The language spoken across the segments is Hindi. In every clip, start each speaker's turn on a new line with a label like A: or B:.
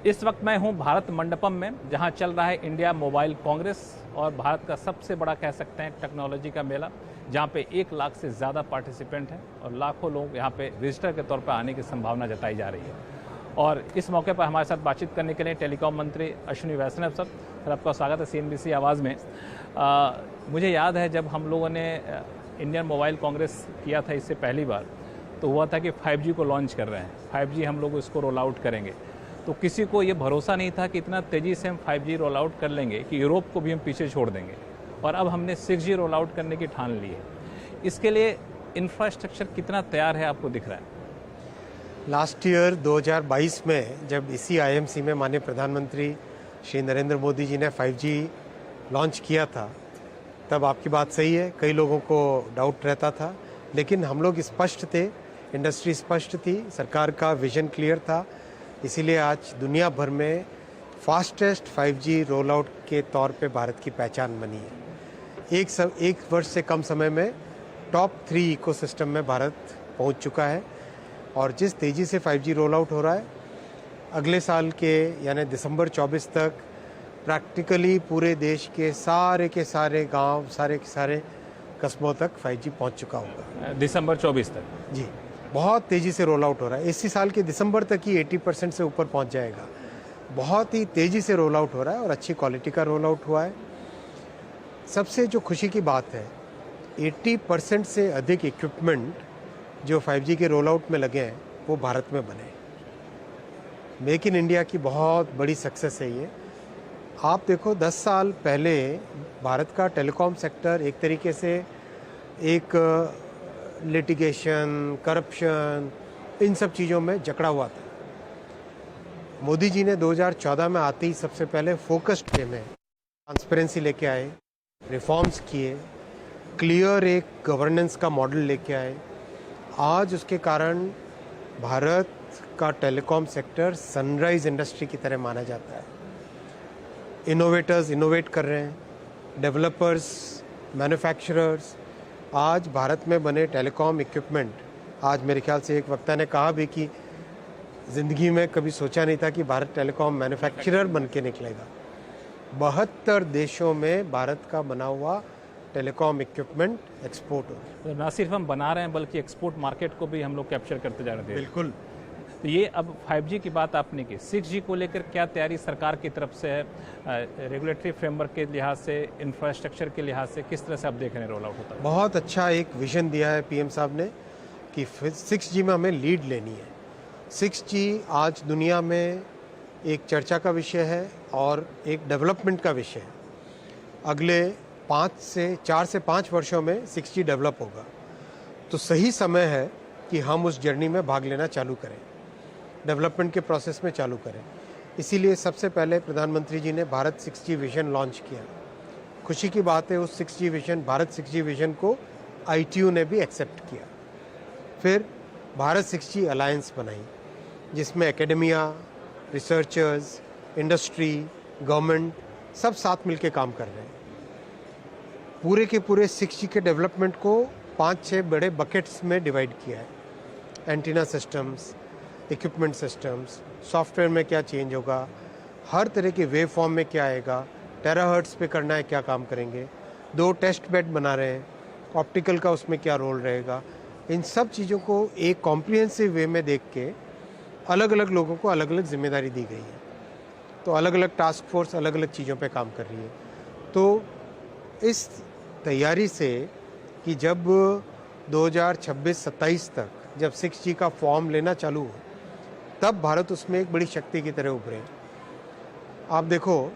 A: इस वक्त मैं हूं भारत मंडपम में, जहां चल रहा है इंडिया मोबाइल कांग्रेस और भारत का सबसे बड़ा कह सकते हैं टेक्नोलॉजी का मेला, जहां पे 1 लाख से ज़्यादा पार्टिसिपेंट हैं और लाखों लोग यहां पे विजिटर के तौर पर आने की संभावना जताई जा रही है। और इस मौके पर हमारे साथ बातचीत करने के लिए टेलीकॉम मंत्री अश्विनी वैष्णव सर, आपका स्वागत है CNBC आवाज़ में। मुझे याद है जब हम लोगों ने इंडियन मोबाइल कांग्रेस किया था इससे पहली बार, तो हुआ था कि 5G को लॉन्च कर रहे हैं, 5G हम लोग इसको रोल आउट करेंगे। तो किसी को ये भरोसा नहीं था कि इतना तेज़ी से हम 5G रोल आउट कर लेंगे कि यूरोप को भी हम पीछे छोड़ देंगे। और अब हमने 6G रोल आउट करने की ठान ली है। इसके लिए इंफ्रास्ट्रक्चर कितना तैयार है आपको दिख रहा है?
B: लास्ट ईयर 2022 में जब इसी IMC में माननीय प्रधानमंत्री श्री नरेंद्र मोदी जी ने 5G लॉन्च किया था, तब आपकी बात सही है, कई लोगों को डाउट रहता था, लेकिन हम लोग स्पष्ट थे, इंडस्ट्री स्पष्ट थी, सरकार का विजन क्लियर था। इसीलिए आज दुनिया भर में फास्टेस्ट 5G रोल आउट के तौर पे भारत की पहचान बनी है। एक वर्ष से कम समय में टॉप 3 इकोसिस्टम में भारत पहुंच चुका है। और जिस तेज़ी से 5G रोल आउट हो रहा है, अगले साल के यानी दिसंबर 24 तक प्रैक्टिकली पूरे देश के सारे गांव, सारे के सारे कस्बों तक 5G पहुंच चुका होगा।
A: दिसंबर 24 तक?
B: जी, बहुत तेज़ी से रोल आउट हो रहा है। इसी साल के दिसंबर तक ही 80% से ऊपर पहुंच जाएगा। बहुत ही तेज़ी से रोल आउट हो रहा है और अच्छी क्वालिटी का रोल आउट हुआ है। सबसे जो खुशी की बात है, 80% से अधिक इक्विपमेंट जो 5G के रोल आउट में लगे हैं वो भारत में बने। मेक इन इंडिया की बहुत बड़ी सक्सेस है ये। आप देखो, 10 साल पहले भारत का टेलीकॉम सेक्टर एक तरीके से एक लिटिगेशन, करप्शन, इन सब चीज़ों में जकड़ा हुआ था। मोदी जी ने 2014 में आते ही सबसे पहले फोकस्ड वे में ट्रांसपेरेंसी लेके आए, रिफॉर्म्स किए, क्लियर एक गवर्नेंस का मॉडल लेके आए। आज उसके कारण भारत का टेलीकॉम सेक्टर सनराइज इंडस्ट्री की तरह माना जाता है। इनोवेटर्स इनोवेट कर रहे हैं, डेवलपर्स, मैन्युफैक्चरर्स। आज भारत में बने टेलीकॉम इक्विपमेंट, आज मेरे ख्याल से एक वक्ता ने कहा भी कि ज़िंदगी में कभी सोचा नहीं था कि भारत टेलीकॉम मैन्युफैक्चरर बन के निकलेगा। 72 देशों में भारत का बना हुआ टेलीकॉम इक्विपमेंट एक्सपोर्ट हो रहा है।
A: तो ना सिर्फ हम बना रहे हैं बल्कि एक्सपोर्ट मार्केट को भी हम लोग कैप्चर करते जा रहे हैं।
B: बिल्कुल।
A: तो ये अब 5G की बात आपने की, 6G को लेकर क्या तैयारी सरकार की तरफ से है? रेगुलेटरी फ्रेमवर्क के लिहाज से, इंफ्रास्ट्रक्चर के लिहाज से किस तरह से आप देख रहे हैं रोल आउट होता है?
B: बहुत अच्छा एक विजन दिया है PM साहब ने कि 6G में हमें लीड लेनी है। 6G आज दुनिया में एक चर्चा का विषय है और एक डेवलपमेंट का विषय है। अगले 4 से 5 वर्षों में 6G डेवलप होगा, तो सही समय है कि हम उस जर्नी में भाग लेना चालू करें, डेवलपमेंट के प्रोसेस में चालू करें। इसीलिए सबसे पहले प्रधानमंत्री जी ने भारत 6G विजन लॉन्च किया। खुशी की बात है, उस 6G vision, Bharat 6G vision को ITU ने भी एक्सेप्ट किया। फिर भारत 6G अलायंस बनाई, जिसमें एकेडमिया, रिसर्चर्स, इंडस्ट्री, गवर्नमेंट सब साथ मिलकर काम कर रहे हैं। पूरे के पूरे 6G के डेवलपमेंट को 5-6 बड़े बकेट्स में डिवाइड किया है। Antenna systems, equipment systems, software में क्या चेंज होगा, हर तरह के वेव फॉर्म में क्या आएगा, टेराहर्ट्ज पे करना है क्या काम करेंगे, 2 टेस्ट बेड बना रहे हैं, ऑप्टिकल का उसमें क्या रोल रहेगा। इन सब चीज़ों को एक कॉम्प्रिहेंसिव वे में देख के अलग अलग लोगों को अलग अलग जिम्मेदारी दी गई है। तो अलग अलग टास्क फोर्स अलग अलग चीज़ों पे काम कर रही है। तो इस तैयारी से कि जब 2026-27 तक जब 6G का फॉर्म लेना चालू हो, तब भारत उसमें एक बड़ी शक्ति की तरह उभरे। आप देखो,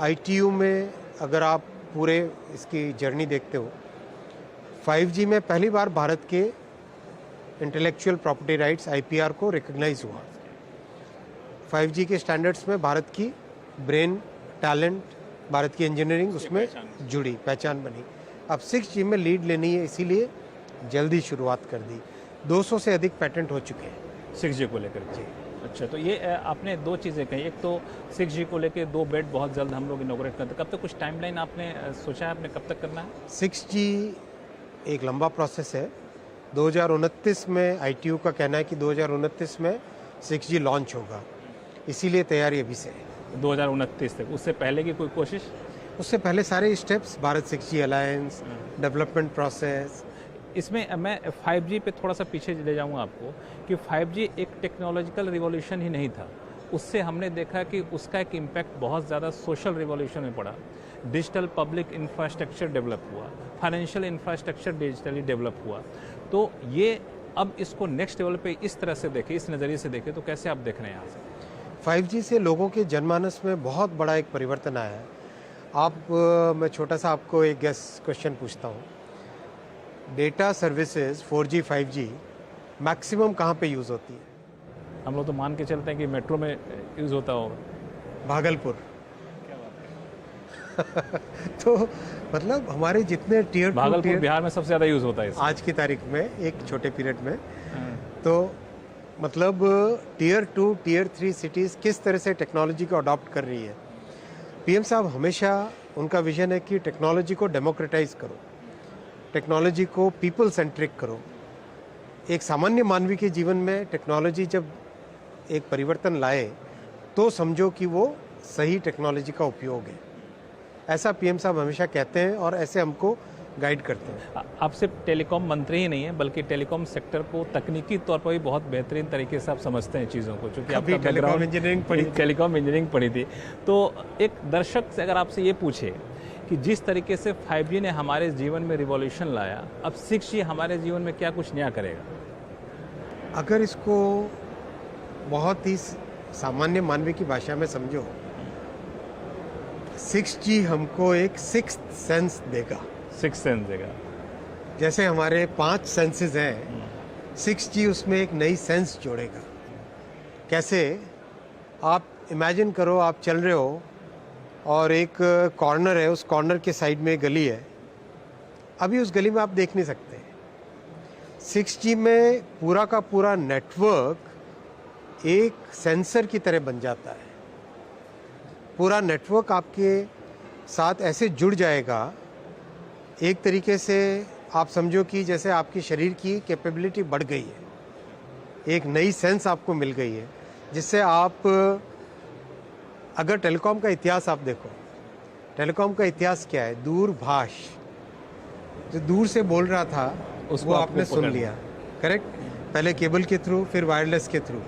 B: ITU में अगर आप पूरे इसकी जर्नी देखते हो, 5G में पहली बार भारत के इंटेलेक्चुअल प्रॉपर्टी राइट्स IPR को रिकॉग्नाइज हुआ। 5G के स्टैंडर्ड्स में भारत की ब्रेन, टैलेंट, भारत की इंजीनियरिंग उसमें जुड़ी, पहचान बनी। अब 6G में लीड लेनी है, इसीलिए जल्दी शुरुआत कर दी। 200 से अधिक पेटेंट हो चुके हैं
A: 6G को लेकर के। अच्छा, तो ये आपने 2 चीज़ें कही, एक तो 6G को लेकर 2 बेड बहुत जल्द हम लोग इनॉग्रेट करते हैं। कब तक कुछ टाइमलाइन आपने सोचा है, आपने कब तक करना है?
B: 6G एक लंबा प्रोसेस है। 2029 में ITU का कहना है कि 2029 में 6G लॉन्च होगा। इसीलिए तैयारी अभी से है।
A: 2029 तक, उससे पहले की कोई कोशिश?
B: उससे पहले सारे steps, Bharat 6G alliance, development process.
A: इसमें मैं 5G पे थोड़ा सा पीछे ले जाऊंगा आपको कि 5G एक टेक्नोलॉजिकल रिवॉल्यूशन ही नहीं था, उससे हमने देखा कि उसका एक इम्पैक्ट बहुत ज़्यादा सोशल रिवॉल्यूशन में पड़ा। डिजिटल पब्लिक इंफ्रास्ट्रक्चर डेवलप हुआ, फाइनेंशियल इंफ्रास्ट्रक्चर डिजिटली डेवलप हुआ। तो ये अब इसको नेक्स्ट लेवल पे इस तरह से देखें, इस नज़रिए से देखें, तो कैसे आप देख रहे हैं यहाँ से?
B: 5G से लोगों के जनमानस में बहुत बड़ा एक परिवर्तन आया है। मैं छोटा सा आपको एक गेस क्वेश्चन पूछता हूँ। Data services 4G 5G maximum कहाँ पे यूज़ होती है?
A: हम लोग तो मान के चलते हैं कि मेट्रो में यूज़ होता होगा।
B: भागलपुर। तो मतलब हमारे जितने टियर
A: भागलपुर बिहार में सबसे ज़्यादा यूज़ होता है
B: आज की तारीख में, एक छोटे पीरियड में। तो मतलब टियर 2 टियर 3 सिटीज़ किस तरह से टेक्नोलॉजी को अडॉप्ट कर रही है। पीएम साहब हमेशा उनका विजन है कि टेक्नोलॉजी को डेमोक्रेटाइज करो, टेक्नोलॉजी को पीपल सेंट्रिक करो। एक सामान्य मानवी के जीवन में टेक्नोलॉजी जब एक परिवर्तन लाए तो समझो कि वो सही टेक्नोलॉजी का उपयोग है। ऐसा पीएम साहब हमेशा कहते हैं और ऐसे हमको गाइड करते हैं।
A: आप सिर्फ टेलीकॉम मंत्री ही नहीं है, बल्कि टेलीकॉम सेक्टर को तकनीकी तौर पर भी बहुत बेहतरीन तरीके से आप समझते हैं चीज़ों को, क्योंकि आपका
B: टेलीकॉम इंजीनियरिंग
A: पढ़ी थी। तो एक दर्शक से अगर आपसे ये पूछे कि जिस तरीके से 5G ने हमारे जीवन में रिवॉल्यूशन लाया, अब 6G हमारे जीवन में क्या कुछ नया करेगा?
B: अगर इसको बहुत ही सामान्य मानवी की भाषा में समझो, 6G हमको एक सिक्स्थ सेंस देगा। जैसे हमारे 5 सेंसेस हैं, 6G उसमें एक नई सेंस जोड़ेगा। कैसे? आप इमेजिन करो, आप चल रहे हो और एक कॉर्नर है, उस कॉर्नर के साइड में एक गली है। अभी उस गली में आप देख नहीं सकते। 6G में पूरा का पूरा नेटवर्क एक सेंसर की तरह बन जाता है। पूरा नेटवर्क आपके साथ ऐसे जुड़ जाएगा, एक तरीके से आप समझो कि जैसे आपकी शरीर की कैपेबिलिटी बढ़ गई है, एक नई सेंस आपको मिल गई है, जिससे आप अगर टेलीकॉम का इतिहास आप देखो, टेलीकॉम का इतिहास क्या है? दूरभाष। जो दूर से बोल रहा था वो आपने सुन लिया, करेक्ट? पहले केबल के थ्रू, फिर वायरलेस के थ्रू,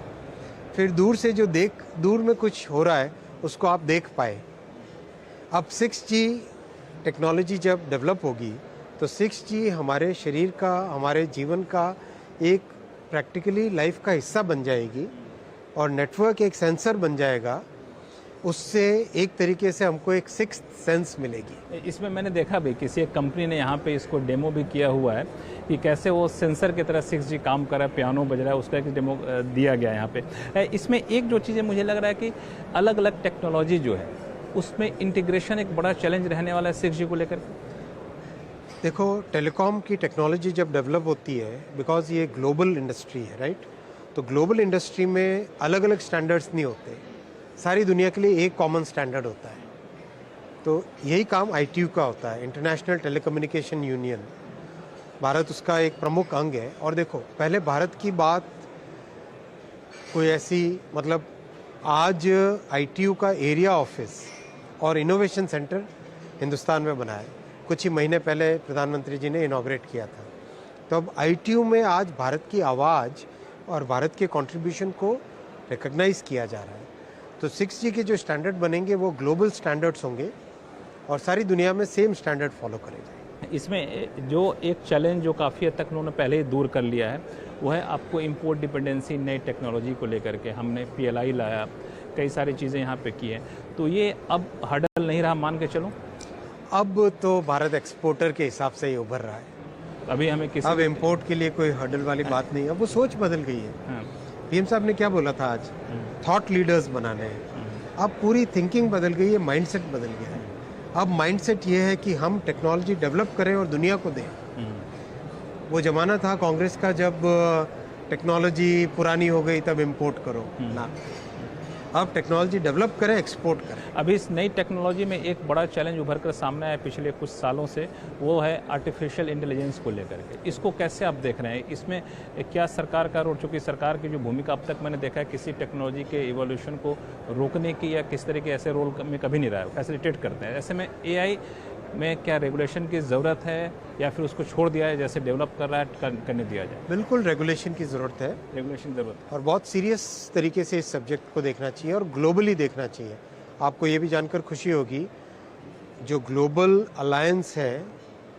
B: फिर दूर से जो दूर में कुछ हो रहा है उसको आप देख पाए। अब 6G टेक्नोलॉजी जब डेवलप होगी तो 6G हमारे शरीर का, हमारे जीवन का एक प्रैक्टिकली लाइफ का हिस्सा बन जाएगी और नेटवर्क एक सेंसर बन जाएगा। उससे एक तरीके से हमको एक सिक्स्थ सेंस मिलेगी।
A: इसमें मैंने देखा भी, किसी एक कंपनी ने यहाँ पे इसको डेमो भी किया हुआ है कि कैसे वो सेंसर की तरह 6G काम कर रहा है, पियानो बज रहा है, उसका एक डेमो दिया गया यहाँ पे। इसमें एक जो चीज़ें मुझे लग रहा है कि अलग अलग टेक्नोलॉजी जो है उसमें इंटीग्रेशन एक बड़ा चैलेंज रहने वाला है 6G को लेकर।
B: देखो, टेलीकॉम की टेक्नोलॉजी जब डेवलप होती है, बिकॉज ये ग्लोबल इंडस्ट्री है, राइट? तो ग्लोबल इंडस्ट्री में अलग अलग स्टैंडर्ड्स नहीं होते, सारी दुनिया के लिए एक कॉमन स्टैंडर्ड होता है। तो यही काम ITU का होता है, इंटरनेशनल टेलीकम्युनिकेशन यूनियन। भारत उसका एक प्रमुख अंग है। और देखो, पहले भारत की बात कोई ऐसी, मतलब आज ITU का एरिया ऑफिस और इनोवेशन सेंटर हिंदुस्तान में बना है। कुछ ही महीने पहले प्रधानमंत्री जी ने इनॉग्रेट किया था। तो अब ITU में आज भारत की आवाज़ और भारत के कंट्रीब्यूशन को रिकग्नाइज़ किया जा रहा है। तो 6G के जो स्टैंडर्ड बनेंगे वो ग्लोबल स्टैंडर्ड्स होंगे और सारी दुनिया में सेम स्टैंडर्ड फॉलो करेंगे।
A: इसमें जो एक चैलेंज जो काफ़ी हद तक उन्होंने पहले ही दूर कर लिया है वो है आपको इंपोर्ट डिपेंडेंसी नई टेक्नोलॉजी को लेकर के। हमने PLI लाया, कई सारी चीज़ें यहाँ पे की हैं, तो ये अब हर्डल नहीं रहा, मान के चलो।
B: अब तो भारत एक्सपोर्टर के हिसाब से ही उभर रहा है।
A: अभी हमें किसी
B: अब इम्पोर्ट के लिए कोई हर्डल वाली बात नहीं है, अब वो सोच बदल गई है।
A: हाँ।
B: PM साहब ने क्या बोला था आज? थॉट लीडर्स बनाने हैं। अब पूरी थिंकिंग बदल गई है, माइंडसेट बदल गया है। अब माइंडसेट ये है कि हम टेक्नोलॉजी डेवलप करें और दुनिया को दें। वो ज़माना था कांग्रेस का, जब टेक्नोलॉजी पुरानी हो गई तब इंपोर्ट करो ना। अब टेक्नोलॉजी डेवलप करें, एक्सपोर्ट करें।
A: अभी इस नई टेक्नोलॉजी में एक बड़ा चैलेंज उभर कर सामने आया पिछले कुछ सालों से, वो है आर्टिफिशियल इंटेलिजेंस को लेकर के। इसको कैसे आप देख रहे हैं? इसमें क्या सरकार का रोल, चूँकि सरकार की जो भूमिका अब तक मैंने देखा है किसी टेक्नोलॉजी के इवोल्यूशन को रोकने की या किस तरह के ऐसे रोल में कभी नहीं रहा है, फैसिलिटेट करते हैं। ऐसे में AI में क्या रेगुलेशन की ज़रूरत है या फिर उसको छोड़ दिया है, जैसे डेवलप कर रहा है करने दिया जाए?
B: बिल्कुल रेगुलेशन की ज़रूरत है,
A: रेगुलेशन ज़रूरत है
B: और बहुत सीरियस तरीके से इस सब्जेक्ट को देखना चाहिए और ग्लोबली देखना चाहिए। आपको ये भी जानकर खुशी होगी, जो ग्लोबल अलायंस है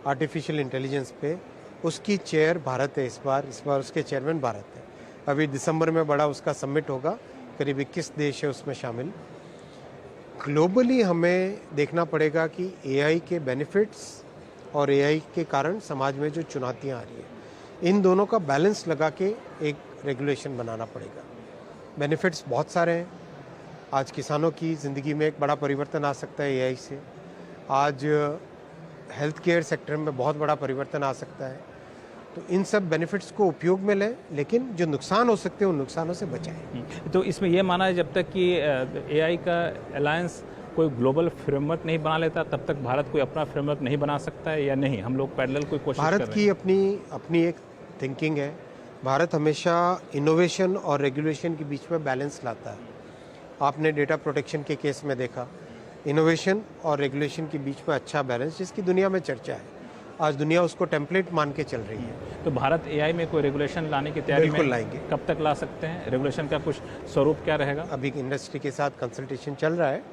B: आर्टिफिशियल इंटेलिजेंस पे, उसकी चेयर भारत है इस बार उसके चेयरमैन भारत है। अभी दिसंबर में बड़ा उसका समिट होगा, करीब 21 देश है उसमें शामिल। ग्लोबली हमें देखना पड़ेगा कि AI के बेनिफिट्स और AI के कारण समाज में जो चुनौतियाँ आ रही है, इन दोनों का बैलेंस लगा के एक रेगुलेशन बनाना पड़ेगा। बेनिफिट्स बहुत सारे हैं। आज किसानों की ज़िंदगी में एक बड़ा परिवर्तन आ सकता है AI से। आज हेल्थ केयर सेक्टर में बहुत बड़ा परिवर्तन आ सकता है। तो इन सब बेनिफिट्स को उपयोग में लें, लेकिन जो नुकसान हो सकते हैं उन नुकसानों से बचाएं।
A: तो इसमें यह माना है जब तक कि AI का अलायंस कोई ग्लोबल फ्रेमवर्क नहीं बना लेता, तब तक भारत कोई अपना फ्रेमवर्क नहीं बना सकता है या नहीं? हम लोग पैरेलल कोई कोशिश कर रहे हैं?
B: भारत की अपनी एक थिंकिंग है। भारत हमेशा इनोवेशन और रेगुलेशन के बीच में बैलेंस लाता है। आपने डेटा प्रोटेक्शन के केस में देखा, इनोवेशन और रेगुलेशन के बीच में अच्छा बैलेंस, जिसकी दुनिया में चर्चा है। आज दुनिया उसको टेम्पलेट मान के चल रही है।
A: तो भारत AI में कोई रेगुलेशन लाने की तैयारी में?
B: बिल्कुल लाएंगे।
A: कब तक ला सकते हैं? रेगुलेशन का कुछ स्वरूप क्या रहेगा?
B: अभी इंडस्ट्री के साथ कंसल्टेशन चल रहा है।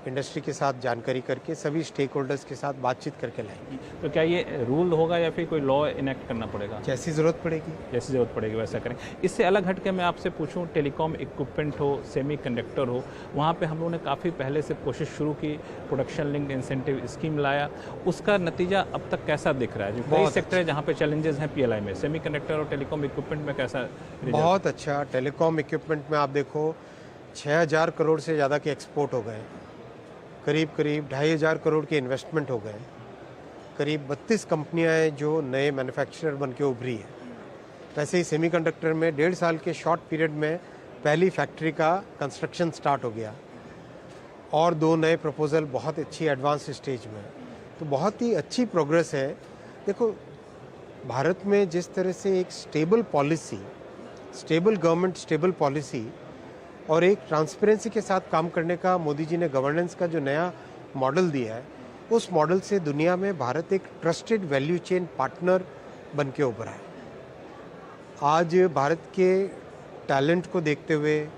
B: इंडस्ट्री के साथ जानकारी करके सभी स्टेक होल्डर्स के साथ बातचीत करके लाएंगे।
A: तो क्या ये रूल होगा या फिर कोई लॉ इनेक्ट करना पड़ेगा?
B: जैसी ज़रूरत पड़ेगी।
A: जैसी ज़रूरत पड़ेगी वैसा करें। इससे अलग हट के मैं आपसे पूछूं, टेलीकॉम इक्विपमेंट हो, सेमी कंडक्टर हो, वहाँ पे हम लोगों ने काफ़ी पहले से कोशिश शुरू की, प्रोडक्शन लिंक्ड इंसेंटिव स्कीम लाया, उसका नतीजा अब तक कैसा दिख रहा है? जो कई सेक्टर है जहाँ पे चैलेंजेस हैं PLI में, सेमी कंडक्टर और टेलीकॉम इक्विपमेंट में कैसा?
B: बहुत अच्छा। टेलीकॉम इक्विपमेंट में आप देखो 6000 करोड़ से ज़्यादा के एक्सपोर्ट हो गए, करीब 2500 करोड़ के इन्वेस्टमेंट हो गए, करीब 32 कंपनियां हैं जो नए मैन्युफैक्चरर बन के उभरी है। वैसे ही सेमीकंडक्टर में 1.5 साल के शॉर्ट पीरियड में पहली फैक्ट्री का कंस्ट्रक्शन स्टार्ट हो गया और 2 नए प्रपोजल बहुत अच्छी एडवांस स्टेज में। तो बहुत ही अच्छी प्रोग्रेस है। देखो, भारत में जिस तरह से एक stable policy, stable government, stable policy और एक ट्रांसपेरेंसी के साथ काम करने का मोदी जी ने गवर्नेंस का जो नया मॉडल दिया है, उस मॉडल से दुनिया में भारत एक ट्रस्टेड वैल्यू चेन पार्टनर बन के उभरा है। आज भारत के टैलेंट को देखते हुए,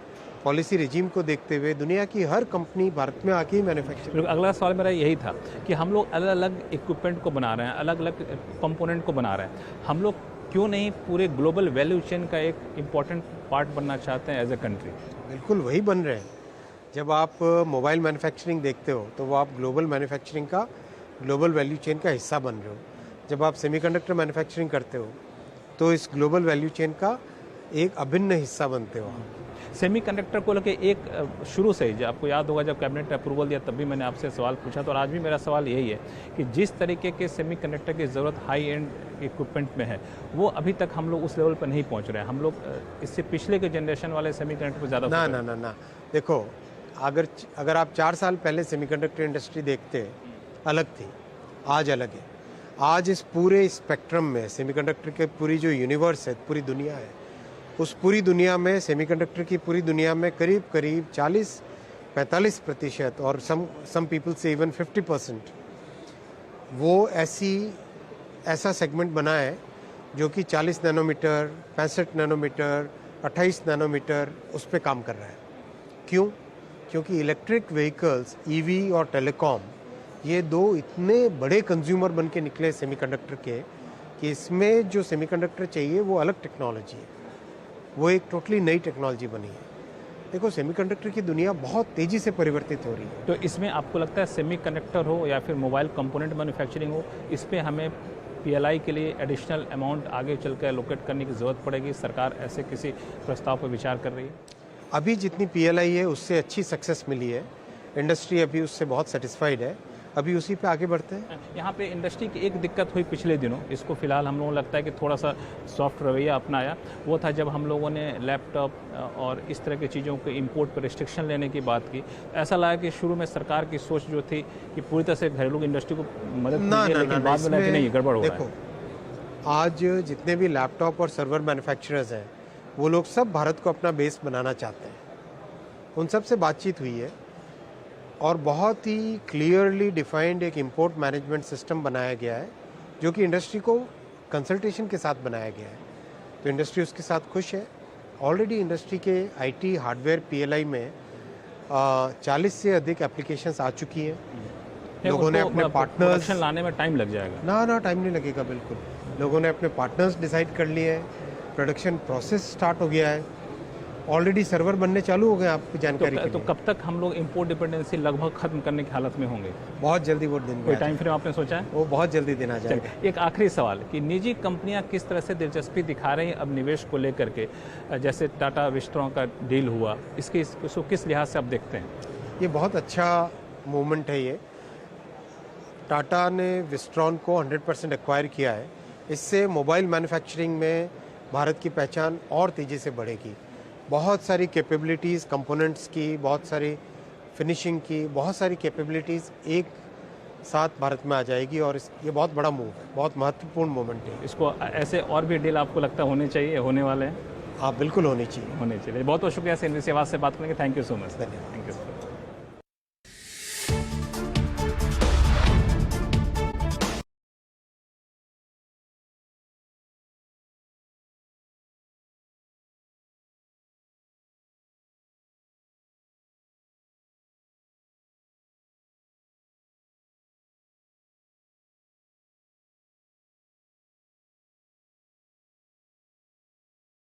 B: पॉलिसी रिजीम को देखते हुए, दुनिया की हर कंपनी भारत में आके ही मैन्युफैक्चर।
A: अगला सवाल मेरा यही था कि हम लोग अलग अलग इक्विपमेंट को बना रहे हैं, अलग अलग कंपोनेंट को बना रहे हैं, हम लोग क्यों नहीं पूरे ग्लोबल वैल्यू चेन का एक इम्पॉर्टेंट पार्ट बनना चाहते हैं एज ए कंट्री?
B: बिल्कुल वही बन रहे हैं। जब आप मोबाइल मैन्युफैक्चरिंग देखते हो तो वो आप ग्लोबल मैन्युफैक्चरिंग का, ग्लोबल वैल्यू चेन का हिस्सा बन रहे हो। जब आप सेमीकंडक्टर मैन्युफैक्चरिंग करते हो तो इस ग्लोबल वैल्यू चेन का एक अभिन्न हिस्सा बनते हो।
A: सेमी कंडक्टर को लेकर एक शुरू से ही, जब आपको याद होगा जब कैबिनेट ने अप्रूवल दिया तब भी मैंने आपसे सवाल पूछा था, और आज भी मेरा सवाल यही है कि जिस तरीके के सेमी कंडक्टर की ज़रूरत हाई एंड इक्विपमेंट में है, वो अभी तक हम लोग उस लेवल पर नहीं पहुंच रहे हैं। हम लोग इससे पिछले के जनरेशन वाले सेमी कंडक्टर पर ज़्यादा
B: ना। देखो, अगर आप 4 साल पहले सेमीकंडक्टर इंडस्ट्री देखते, अलग थी, आज अलग है। आज इस पूरे स्पेक्ट्रम में सेमीकंडक्टर के पूरी जो यूनिवर्स है, पूरी दुनिया है, उस पूरी दुनिया में, सेमीकंडक्टर की पूरी दुनिया में करीब 40-45% और सम पीपल से इवन 50% वो ऐसा सेगमेंट बना है जो कि 40 नैनोमीटर, 65 नैनोमीटर, 28 नैनोमीटर उस पर काम कर रहा है। क्यों? क्योंकि इलेक्ट्रिक व्हीकल्स, EV और टेलीकॉम, ये 2 इतने बड़े कंज्यूमर बन के निकले सेमीकंडक्टर के कि इसमें जो सेमीकंडक्टर चाहिए वो अलग टेक्नोलॉजी है, वो एक टोटली नई टेक्नोलॉजी बनी है। देखो, सेमीकंडक्टर की दुनिया बहुत तेज़ी से परिवर्तित हो रही है।
A: तो इसमें आपको लगता है सेमीकंडक्टर हो या फिर मोबाइल कंपोनेंट मैन्युफैक्चरिंग हो, इस पर हमें PLI के लिए एडिशनल अमाउंट आगे चलकर एलोकेट करने की ज़रूरत पड़ेगी? सरकार ऐसे किसी प्रस्ताव पर विचार कर रही है?
B: अभी जितनी PLI है उससे अच्छी सक्सेस मिली है, इंडस्ट्री अभी उससे बहुत सेटिस्फाइड है। अभी उसी पे आगे बढ़ते हैं।
A: यहाँ पे इंडस्ट्री की एक दिक्कत हुई पिछले दिनों, इसको फिलहाल हम लोगों को लगता है कि थोड़ा सा सॉफ्ट रवैया अपनाया, वो था जब हम लोगों ने लैपटॉप और इस तरह की चीज़ों के इंपोर्ट पर रिस्ट्रिक्शन लेने की बात की। ऐसा लगा कि शुरू में सरकार की सोच जो थी कि पूरी तरह से घरेलू इंडस्ट्री को मदद कीजिए, लेकिन बाद में लगा कि नहीं, गड़बड़ हो रहा है।
B: देखो, आज जितने भी लैपटॉप और सर्वर मैन्युफैक्चरर्स हैं वो लोग सब भारत को अपना बेस बनाना चाहते हैं। उन सब से बातचीत हुई है और बहुत ही क्लियरली डिफाइंड एक इंपोर्ट मैनेजमेंट सिस्टम बनाया गया है जो कि इंडस्ट्री को कंसल्टेशन के साथ बनाया गया है। तो इंडस्ट्री उसके साथ खुश है। ऑलरेडी इंडस्ट्री के आईटी हार्डवेयर पीएलआई में 40 से अधिक एप्लीकेशंस आ चुकी हैं। लोगों ने अपने पार्टनर्स
A: प्रोडक्शन लाने में टाइम लग जाएगा।
B: ना टाइम नहीं लगेगा, बिल्कुल। लोगों ने अपने पार्टनर्स डिसाइड कर लिए हैं, प्रोडक्शन प्रोसेस स्टार्ट हो गया है, ऑलरेडी सर्वर बनने चालू हो गए। आपकी जानकारी के
A: तो
B: लिए।
A: कब तक हम लोग इंपोर्ट डिपेंडेंसी लगभग खत्म करने की हालत में होंगे?
B: बहुत जल्दी वो दिन
A: कोई
B: आ
A: टाइम फ्रेम आपने सोचा है?
B: वो बहुत जल्दी दिन आ जाएगा।
A: चलिए, एक आखिरी सवाल कि निजी कंपनियां किस तरह से दिलचस्पी दिखा रही हैं अब निवेश को लेकर के, जैसे टाटा विस्ट्रॉन का डील हुआ, इसको किस लिहाज से आप देखते हैं?
B: ये बहुत अच्छा मूवमेंट है। ये टाटा ने विस्ट्रॉन को 100% एक्वायर किया है। इससे मोबाइल मैन्युफैक्चरिंग में भारत की पहचान और तेज़ी से बढ़ेगी। बहुत सारी कैपेबिलिटीज़ कंपोनेंट्स की, बहुत सारी फिनिशिंग की, बहुत सारी कैपेबिलिटीज़ एक साथ भारत में आ जाएगी और ये बहुत बड़ा मूव है, बहुत महत्वपूर्ण मोमेंट है।
A: इसको ऐसे और भी डील आपको लगता है होने चाहिए, होने वाले हैं?
B: हाँ, बिल्कुल होनी चाहिए।
A: होने चाहिए। बहुत बहुत शुक्रिया। से आवाज़ से बात करेंगे। Thank you so much.
B: धन्यवाद।
A: Thank you.